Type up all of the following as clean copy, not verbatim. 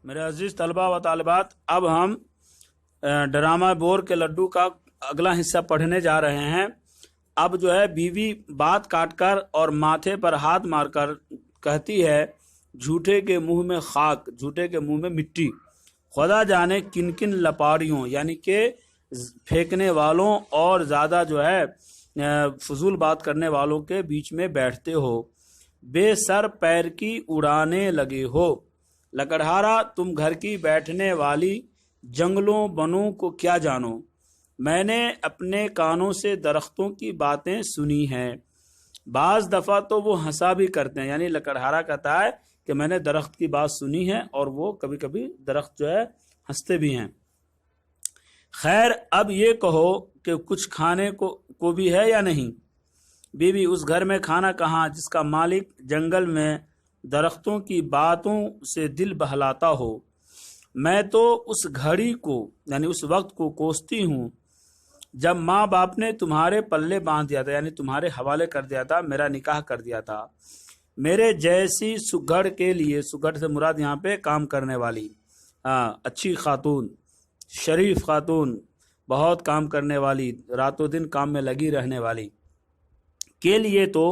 میرے عزیز طلبہ و طالبات، اب ہم ڈرامہ بور کے لڈو کا اگلا حصہ پڑھنے جا رہے ہیں۔ اب جو ہے بیوی بات کاٹ کر اور ماتھے پر ہاتھ مار کر کہتی ہے، جھوٹے کے منہ میں خاک، جھوٹے کے منہ میں مٹی، خدا جانے کن کن لپاڑیوں یعنی کہ پھینکنے والوں اور زیادہ جو ہے فضول بات کرنے والوں کے بیچ میں بیٹھتے ہو، بے سر پیر کی اڑانے لگے ہو۔ لکڑہارا، تم گھر کی بیٹھنے والی جنگلوں بنوں کو کیا جانو؟ میں نے اپنے کانوں سے درختوں کی باتیں سنی ہیں۔ بعض دفعہ تو وہ ہنسا بھی کرتے ہیں، یعنی لکڑہارا کہتا ہے کہ میں نے درخت کی بات سنی ہے اور وہ کبھی کبھی درخت جو ہے ہنستے بھی ہیں۔ خیر، اب یہ کہو کہ کچھ کھانے کو بھی ہے یا نہیں؟ بیوی، اس گھر میں کھانا کہاں جس کا مالک جنگل میں درختوں کی باتوں سے دل بہلاتا ہو؟ میں تو اس گھڑی کو یعنی اس وقت کو کوستی ہوں جب ماں باپ نے تمہارے پلے باندھ دیا تھا، یعنی تمہارے حوالے کر دیا تھا، میرا نکاح کر دیا تھا۔ میرے جیسی سگڑ کے لیے، سگڑ سے مراد یہاں پہ کام کرنے والی، اچھی خاتون، شریف خاتون، بہت کام کرنے والی، راتوں دن کام میں لگی رہنے والی کے لیے تو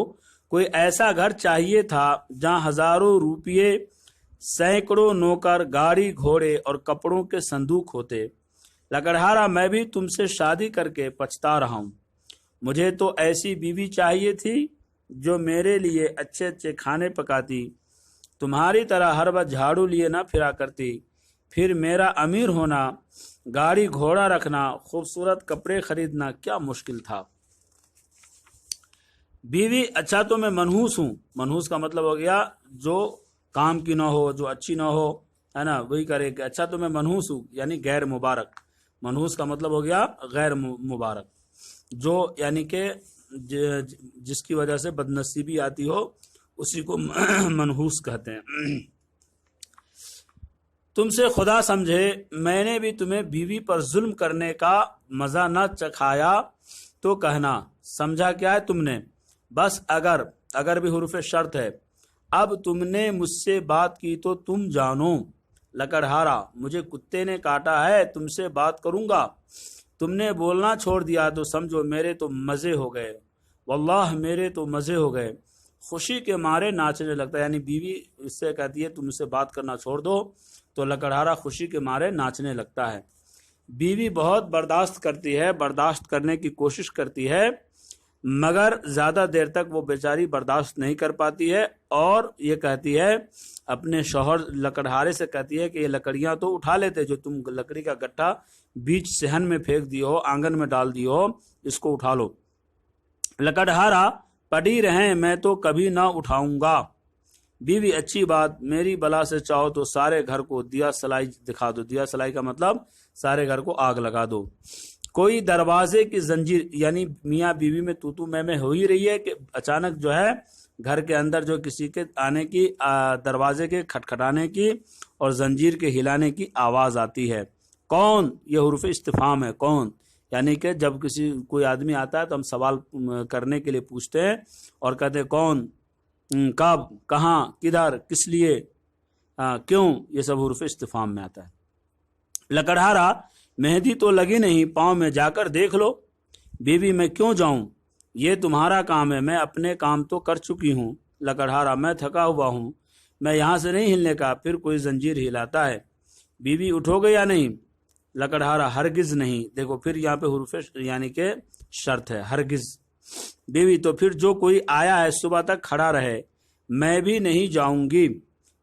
کوئی ایسا گھر چاہیے تھا جہاں ہزاروں روپیے، سینکڑوں نوکر، گاڑی گھوڑے اور کپڑوں کے صندوق ہوتے۔ لکڑہارا، میں بھی تم سے شادی کر کے پچھتا رہا ہوں۔ مجھے تو ایسی بیوی چاہیے تھی جو میرے لیے اچھے اچھے کھانے پکاتی، تمہاری طرح ہر وقت جھاڑو لیے نہ پھرا کرتی۔ پھر میرا امیر ہونا، گاڑی گھوڑا رکھنا، خوبصورت کپڑے خریدنا کیا مشکل تھا۔ بیوی، اچھا تو میں منحوس ہوں۔ منحوس کا مطلب ہو گیا جو کام کی نہ ہو، جو اچھی نہ ہو، ہے نا، وہی کرے کہ اچھا تو میں منحوس ہوں، یعنی غیر مبارک۔ منحوس کا مطلب ہو گیا غیر مبارک، جو یعنی کہ جس کی وجہ سے بدنصیبی آتی ہو اسی کو منحوس کہتے ہیں۔ تم سے خدا سمجھے، میں نے بھی تمہیں بیوی پر ظلم کرنے کا مزہ نہ چکھایا تو کہنا۔ سمجھا کیا ہے تم نے؟ بس اگر بھی حروف شرط ہے۔ اب تم نے مجھ سے بات کی تو تم جانو۔ لکڑہارا، مجھے کتے نے کاٹا ہے، تم سے بات کروں گا؟ تم نے بولنا چھوڑ دیا تو سمجھو میرے تو مزے ہو گئے، واللہ میرے تو مزے ہو گئے۔ خوشی کے مارے ناچنے لگتا ہے، یعنی بیوی اس سے کہتی ہے تم سے بات کرنا چھوڑ دو، تو لکڑہارا خوشی کے مارے ناچنے لگتا ہے۔ بیوی بہت برداشت کرتی ہے، برداشت کرنے کی کوشش کرتی ہے، مگر زیادہ دیر تک وہ بیچاری برداشت نہیں کر پاتی ہے اور یہ کہتی ہے اپنے شوہر لکڑہارے سے کہتی ہے کہ یہ لکڑیاں تو اٹھا لیتے، جو تم لکڑی کا گٹھا بیچ صحن میں پھینک دی ہو، آنگن میں ڈال دی ہو، اس کو اٹھا لو۔ لکڑہارا، پڑی رہیں، میں تو کبھی نہ اٹھاؤں گا۔ بیوی، اچھی بات، میری بلا سے چاہو تو سارے گھر کو دیا سلائی دکھا دو۔ دیا سلائی کا مطلب سارے گھر کو آگ لگا دو۔ کوئی دروازے کی زنجیر، یعنی میاں بیوی میں تو میں ہو ہی رہی ہے کہ اچانک جو ہے گھر کے اندر جو کسی کے آنے کی، دروازے کے کھٹکھٹانے کی اور زنجیر کے ہلانے کی آواز آتی ہے۔ کون؟ یہ حروف استفہام ہے، کون، یعنی کہ جب کوئی آدمی آتا ہے تو ہم سوال کرنے کے لیے پوچھتے ہیں اور کہتے ہیں کون، کب، کہاں، کدھر، کس لیے، کیوں، یہ سب حروف استفہام میں آتا ہے۔ لکڑہارا، مہندی تو لگی نہیں، پاؤں میں جا کر دیکھ لو۔ بیوی، میں کیوں جاؤں؟ یہ تمہارا کام ہے، میں اپنے کام تو کر چکی ہوں۔ لکڑہارا، میں تھکا ہوا ہوں، میں یہاں سے نہیں ہلنے کا۔ پھر کوئی زنجیر ہلاتا ہے۔ بیوی، اٹھو گے یا نہیں؟ لکڑہارا، ہرگز نہیں۔ دیکھو پھر یہاں پہ حروف یعنی کہ شرط ہے، ہرگز۔ بیوی، تو پھر جو کوئی آیا ہے صبح تک کھڑا رہے، میں بھی نہیں جاؤں گی۔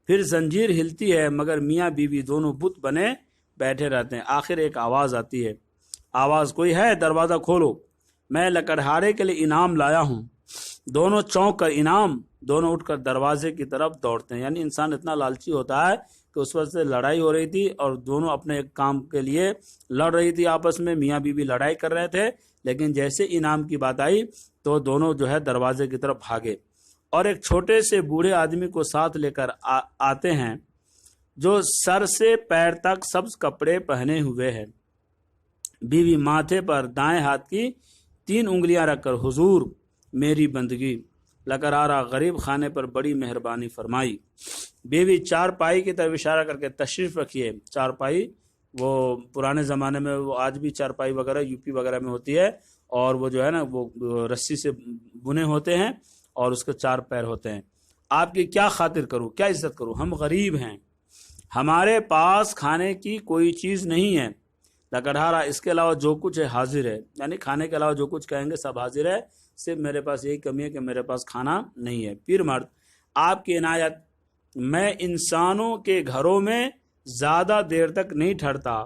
پھر زنجیر ہلتی ہے مگر میاں بیوی دونوں بت بنے بیٹھے رہتے ہیں۔ آخر ایک آواز آتی ہے، آواز، کوئی ہے؟ دروازہ کھولو، میں لکڑہارے کے لیے انعام لایا ہوں۔ دونوں چونک کر، انعام، دونوں اٹھ کر دروازے کی طرف دوڑتے ہیں۔ یعنی انسان اتنا لالچی ہوتا ہے کہ اس وقت سے لڑائی ہو رہی تھی اور دونوں اپنے ایک کام کے لیے لڑ رہی تھی آپس میں، میاں بیوی لڑائی کر رہے تھے، لیکن جیسے انعام کی بات آئی تو دونوں جو ہے دروازے کی طرف بھاگے اور ایک چھوٹے سے بوڑھے آدمی کو ساتھ لے کر آتے ہیں جو سر سے پیر تک سبز کپڑے پہنے ہوئے ہے۔ بیوی، ماتھے پر دائیں ہاتھ کی 3 انگلیاں رکھ کر، حضور میری بندگی۔ لکڑہارا، غریب خانے پر بڑی مہربانی فرمائی۔ بیوی چارپائی کی طرف اشارہ کر کے تشریف رکھیے. چارپائی وہ پرانے زمانے میں، وہ آج بھی چارپائی وغیرہ یو پی وغیرہ میں ہوتی ہے، اور وہ جو ہے نا وہ رسی سے بنے ہوتے ہیں اور اس کے 4 پیر ہوتے ہیں. آپ کی کیا خاطر کروں، کیا عزت کروں، ہم غریب ہیں، ہمارے پاس کھانے کی کوئی چیز نہیں ہے. لکڑہارا اس کے علاوہ جو کچھ ہے حاضر ہے، یعنی کھانے کے علاوہ جو کچھ کہیں گے سب حاضر ہے، صرف میرے پاس یہی کمی ہے کہ میرے پاس کھانا نہیں ہے. پیر مرد آپ کی عنایت، میں انسانوں کے گھروں میں زیادہ دیر تک نہیں ٹھہرتا،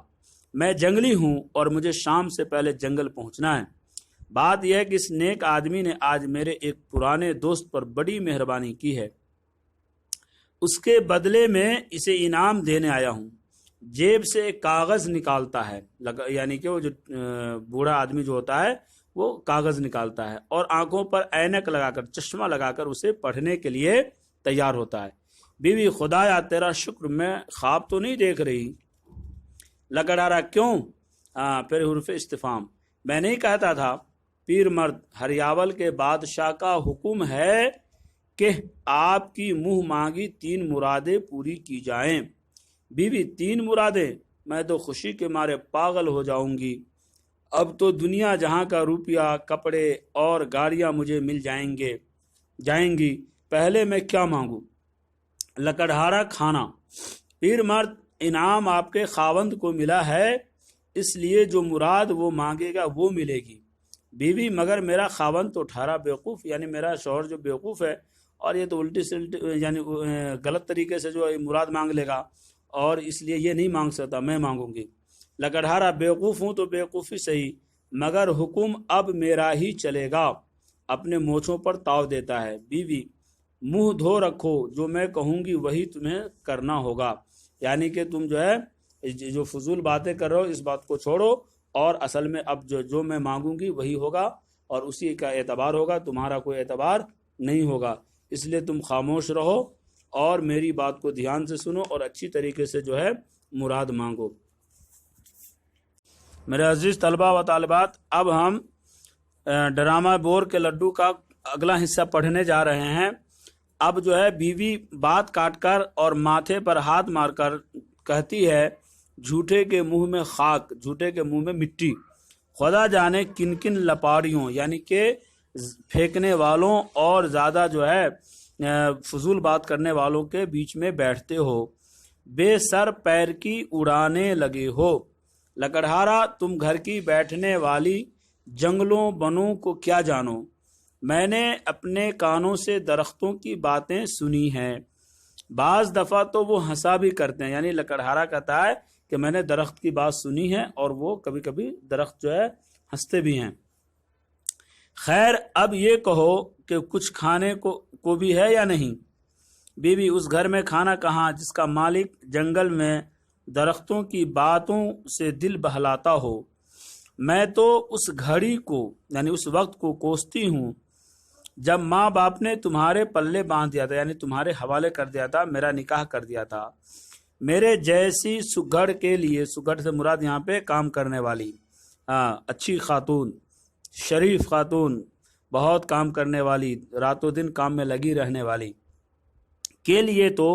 میں جنگلی ہوں اور مجھے شام سے پہلے جنگل پہنچنا ہے. بات یہ ہے کہ اس نیک آدمی نے آج میرے ایک پرانے دوست پر بڑی مہربانی کی ہے، اس کے بدلے میں اسے انعام دینے آیا ہوں. جیب سے ایک کاغذ نکالتا ہے، یعنی کہ وہ جو بوڑھا آدمی جو ہوتا ہے وہ کاغذ نکالتا ہے اور آنکھوں پر اینک لگا کر، چشمہ لگا کر اسے پڑھنے کے لیے تیار ہوتا ہے. بیوی خدایا تیرا شکر، میں خواب تو نہیں دیکھ رہی. لکڑہارا کیوں؟ پھر حرف استفہام، میں نہیں کہتا تھا. پیر مرد ہریاول کے بادشاہ کا حکم ہے کہ آپ کی منہ مانگی 3 مرادیں پوری کی جائیں. بیوی 3 مرادیں؟ میں تو خوشی کے مارے پاگل ہو جاؤں گی. اب تو دنیا جہاں کا روپیہ، کپڑے اور گاڑیاں مجھے مل جائیں گی. پہلے میں کیا مانگوں؟ لکڑہارا کھانا. پیر مرد انعام آپ کے خاوند کو ملا ہے، اس لیے جو مراد وہ مانگے گا وہ ملے گی. بیوی مگر میرا خاوند تو ٹھہرا بیوقوف، یعنی میرا شوہر جو بیوقوف ہے اور یہ تو الٹی سلٹی یعنی غلط طریقے سے جو مراد مانگ لے گا، اور اس لیے یہ نہیں مانگ سکتا، میں مانگوں گی. لکڑہارا بیوقوف ہوں تو بیوقوفی صحیح، مگر حکم اب میرا ہی چلے گا. اپنے مونچھوں پر تاؤ دیتا ہے. بیوی منہ دھو رکھو، جو میں کہوں گی وہی تمہیں کرنا ہوگا. یعنی کہ تم جو ہے جو فضول باتیں کر رہے ہو اس بات کو چھوڑو، اور اصل میں اب جو میں مانگوں گی وہی ہوگا اور اسی کا اعتبار ہوگا، تمہارا کوئی اعتبار نہیں ہوگا. اس لیے تم خاموش رہو اور میری بات کو دھیان سے سنو اور اچھی طریقے سے جو ہے مراد مانگو. میرے عزیز طلبہ و طالبات، اب ہم ڈرامہ بور کے لڈو کا اگلا حصہ پڑھنے جا رہے ہیں. اب جو ہے بیوی بات کاٹ کر اور ماتھے پر ہاتھ مار کر کہتی ہے، جھوٹے کے منہ میں خاک، جھوٹے کے منہ میں مٹی. خدا جانے کن کن لپاڑیوں، یعنی کہ پھینکنے والوں اور زیادہ جو ہے فضول بات کرنے والوں کے بیچ میں بیٹھتے ہو، بے سر پیر کی اڑانے لگے ہو. لکڑہارا تم گھر کی بیٹھنے والی جنگلوں بنوں کو کیا جانو، میں نے اپنے کانوں سے درختوں کی باتیں سنی ہیں. بعض دفعہ تو وہ ہنسا بھی کرتے ہیں، یعنی لکڑہارا کہتا ہے کہ میں نے درخت کی بات سنی ہے اور وہ کبھی کبھی درخت جو ہے ہنستے بھی ہیں. خیر اب یہ کہو کہ کچھ کھانے کو بھی ہے یا نہیں. بیوی اس گھر میں کھانا کہاں جس کا مالک جنگل میں درختوں کی باتوں سے دل بہلاتا ہو. میں تو اس گھڑی کو یعنی اس وقت کو کوستی ہوں جب ماں باپ نے تمہارے پلے باندھ دیا تھا، یعنی تمہارے حوالے کر دیا تھا، میرا نکاح کر دیا تھا. میرے جیسی سگڑ کے لیے، سگڑ سے مراد یہاں پہ کام کرنے والی، اچھی خاتون، شریف خاتون، بہت کام کرنے والی، راتوں دن کام میں لگی رہنے والی کے لیے تو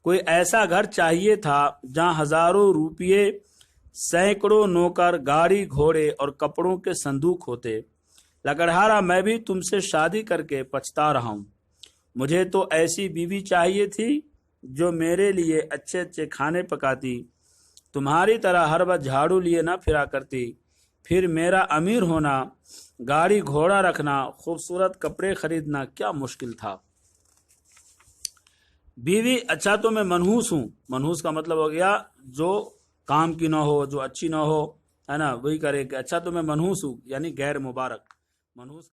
کوئی ایسا گھر چاہیے تھا جہاں ہزاروں روپیے، سینکڑوں نوکر، گاڑی گھوڑے اور کپڑوں کے صندوق ہوتے. لکڑہارا میں بھی تم سے شادی کر کے پچھتا رہا ہوں. مجھے تو ایسی بیوی چاہیے تھی جو میرے لیے اچھے اچھے کھانے پکاتی، تمہاری طرح ہر وقت جھاڑو لیے نہ پھرا کرتی. پھر میرا امیر ہونا، گاڑی گھوڑا رکھنا، خوبصورت کپڑے خریدنا کیا مشکل تھا. بیوی اچھا تو میں منحوس ہوں. منحوس کا مطلب ہو گیا جو کام کی نہ ہو، جو اچھی نہ ہو، ہے نا، وہی کرے کہ اچھا تو میں منحوس ہوں، یعنی غیر مبارک. منحوس